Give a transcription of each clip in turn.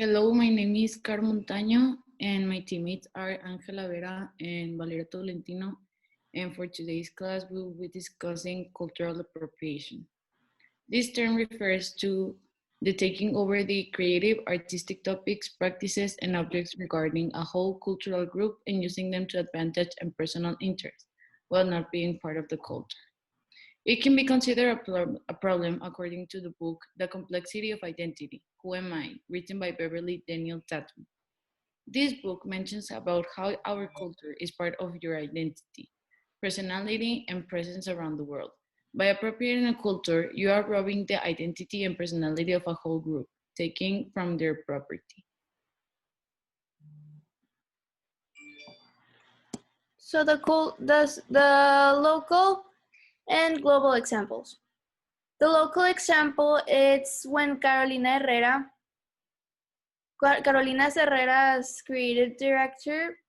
Hello, my name is Car Montaño, and my teammates are Angela Vera and Valeria Tolentino. And for today's class, we will be discussing cultural appropriation. This term refers to the taking over the creative, artistic topics, practices, and objects regarding a whole cultural group and using them to advantage and personal interest, while not being part of the culture. It can be considered a problem according to the book The Complexity of Identity, Who Am I?, written by Beverly Daniel Tatum. This book mentions about how our culture is part of your identity, personality, and presence around the world. By appropriating a culture, you are robbing the identity and personality of a whole group, taking from their property. So the local and global examples. The local example, it's when Carolina Herrera's creative director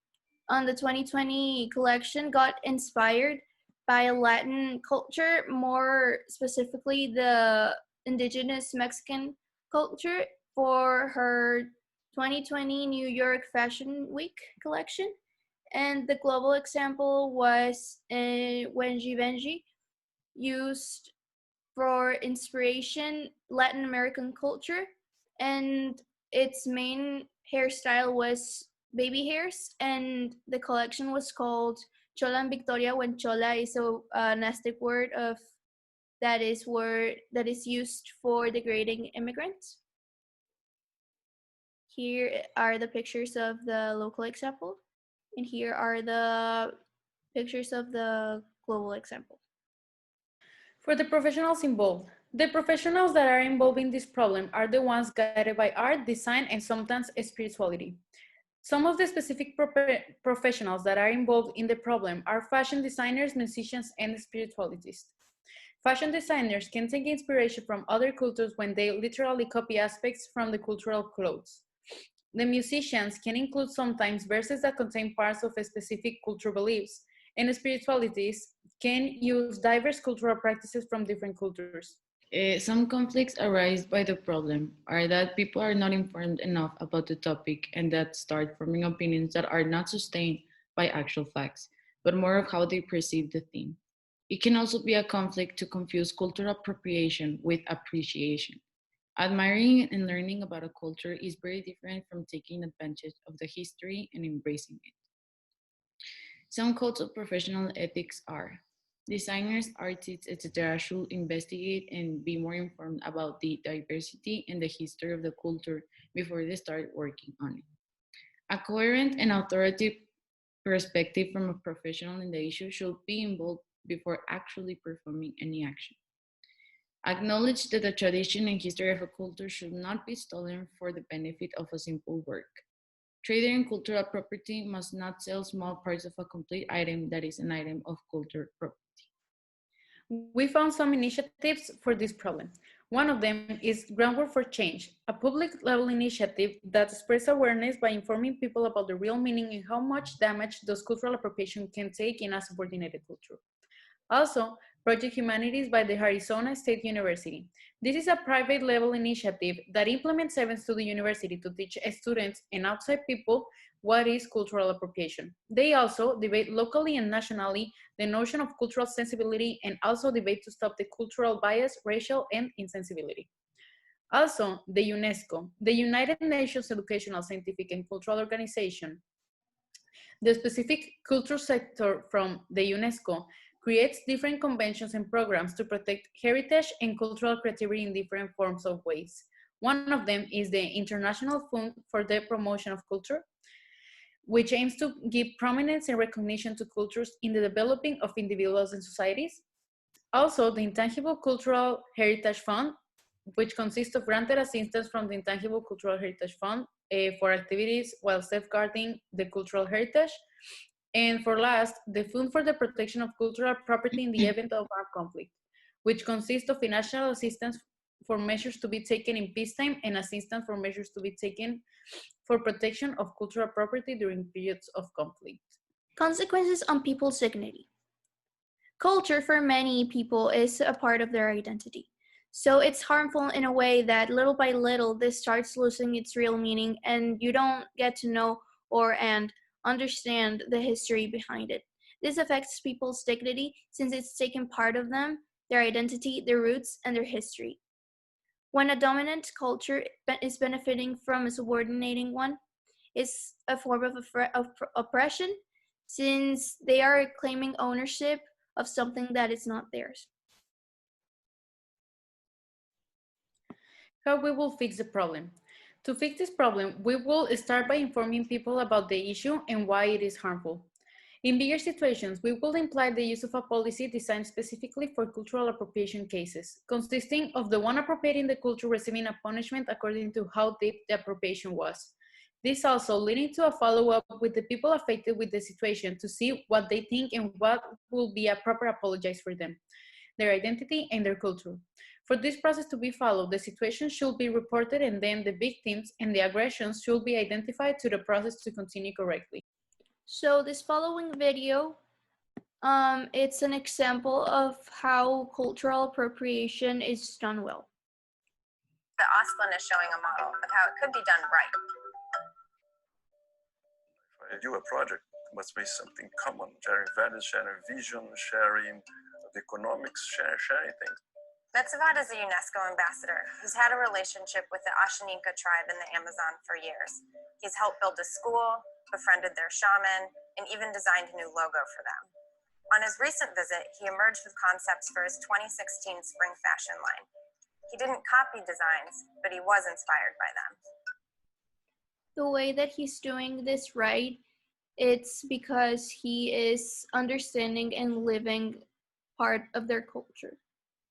on the 2020 collection got inspired by Latin culture, more specifically the indigenous Mexican culture for her 2020 New York Fashion Week collection. And the global example was when Givenchy used for inspiration Latin American culture, and its main hairstyle was baby hairs, and the collection was called Chola and Victoria, when Chola is an Aztec word that is used for degrading immigrants. Here are the pictures of the local example, and here are the pictures of the global example. For the professionals involved, the professionals that are involved in this problem are the ones guided by art, design, and sometimes spirituality. Some of the specific professionals that are involved in the problem are fashion designers, musicians, and spiritualists. Fashion designers can take inspiration from other cultures when they literally copy aspects from the cultural clothes. The musicians can include sometimes verses that contain parts of a specific cultural beliefs, and spiritualities can use diverse cultural practices from different cultures. Some conflicts arise by the problem are that people are not informed enough about the topic and that start forming opinions that are not sustained by actual facts, but more of how they perceive the theme. It can also be a conflict to confuse cultural appropriation with appreciation. Admiring and learning about a culture is very different from taking advantage of the history and embracing it. Some codes of professional ethics are designers, artists, etc. should investigate and be more informed about the diversity and the history of the culture before they start working on it. A coherent and authoritative perspective from a professional in the issue should be involved before actually performing any action. Acknowledge that the tradition and history of a culture should not be stolen for the benefit of a simple work. Trader in cultural property must not sell small parts of a complete item that is an item of cultural property. We found some initiatives for this problem. One of them is Groundwork for Change, a public level initiative that spreads awareness by informing people about the real meaning and how much damage those cultural appropriation can take in a subordinated culture. Also, Project Humanities by the Arizona State University. This is a private level initiative that implements events to the university to teach students and outside people what is cultural appropriation. They also debate locally and nationally the notion of cultural sensibility and also debate to stop the cultural bias, racial, and insensibility. Also, the UNESCO, the United Nations Educational, Scientific, and Cultural Organization, the specific culture sector from the UNESCO creates different conventions and programs to protect heritage and cultural creativity in different forms of ways. One of them is the International Fund for the Promotion of Culture, which aims to give prominence and recognition to cultures in the developing of individuals and societies. Also, the Intangible Cultural Heritage Fund, which consists of granted assistance from the Intangible Cultural Heritage Fund for activities while safeguarding the cultural heritage. And for last, the Fund for the Protection of Cultural Property in the event of armed conflict, which consists of financial assistance for measures to be taken in peacetime and assistance for measures to be taken for protection of cultural property during periods of conflict. Consequences on people's dignity. Culture for many people is a part of their identity. So it's harmful in a way that little by little this starts losing its real meaning and you don't get to know and understand the history behind it. This affects people's dignity since it's taken part of them, their identity, their roots, and their history. When a dominant culture is benefiting from a subordinating one, it's a form of oppression since they are claiming ownership of something that is not theirs. How we will fix the problem? To fix this problem, we will start by informing people about the issue and why it is harmful. In bigger situations, we will imply the use of a policy designed specifically for cultural appropriation cases, consisting of the one appropriating the culture receiving a punishment according to how deep the appropriation was. This also leading to a follow-up with the people affected with the situation to see what they think and what will be a proper apology for them, their identity, and their culture. For this process to be followed, the situation should be reported and then the victims and the aggressions should be identified to the process to continue correctly. So this following video, it's an example of how cultural appropriation is done well. The Osplin is showing a model of how it could be done right. If I do a project, it must be something common, sharing values, sharing vision, sharing economics, sharing things. Metsavat is a UNESCO ambassador who's had a relationship with the Ashaninka tribe in the Amazon for years. He's helped build a school, befriended their shaman, and even designed a new logo for them. On his recent visit, he emerged with concepts for his 2016 spring fashion line. He didn't copy designs, but he was inspired by them. The way that he's doing this right, it's because he is understanding and living part of their culture.